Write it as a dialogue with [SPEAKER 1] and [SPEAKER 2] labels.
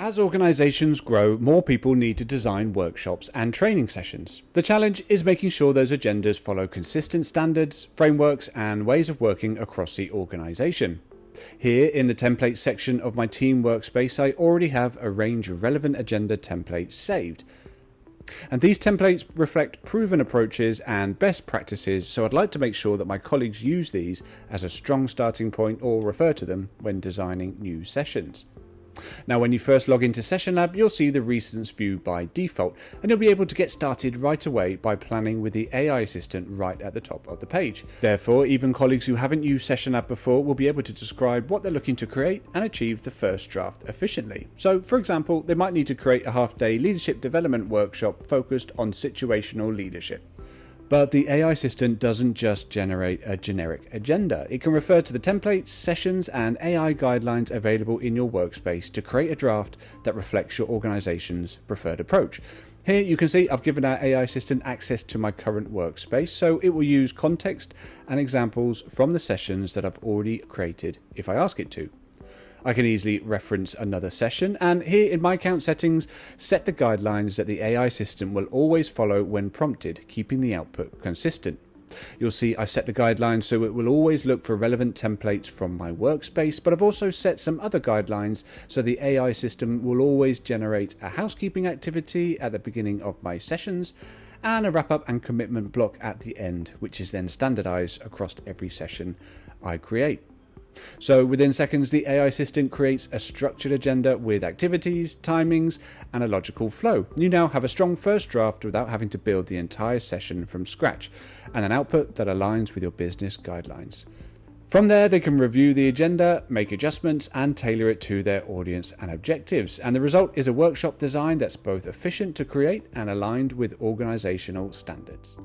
[SPEAKER 1] As organizations grow, more people need to design workshops and training sessions. The challenge is making sure those agendas follow consistent standards, frameworks, and ways of working across the organization. Here in the templates section of my team workspace, I already have a range of relevant agenda templates saved. And these templates reflect proven approaches and best practices, so I'd like to make sure that my colleagues use these as a strong starting point or refer to them when designing new sessions. Now, when you first log into SessionLab, you'll see the recents view by default, and you'll be able to get started right away by planning with the AI assistant right at the top of the page. Therefore, even colleagues who haven't used SessionLab before will be able to describe what they're looking to create and achieve the first draft efficiently. So, for example, they might need to create a half-day leadership development workshop focused on situational leadership. But the AI assistant doesn't just generate a generic agenda. It can refer to the templates, sessions, and AI guidelines available in your workspace to create a draft that reflects your organization's preferred approach. Here you can see I've given our AI assistant access to my current workspace, so it will use context and examples from the sessions that I've already created if I ask it to. I can easily reference another session, and here in my account settings, set the guidelines that the AI system will always follow when prompted, keeping the output consistent. You'll see I set the guidelines so it will always look for relevant templates from my workspace, but I've also set some other guidelines so the AI system will always generate a housekeeping activity at the beginning of my sessions and a wrap-up and commitment block at the end, which is then standardized across every session I create. So within seconds, the AI assistant creates a structured agenda with activities, timings, and a logical flow. You now have a strong first draft without having to build the entire session from scratch, and an output that aligns with your business guidelines. From there, they can review the agenda, make adjustments, and tailor it to their audience and objectives. And the result is a workshop design that's both efficient to create and aligned with organizational standards.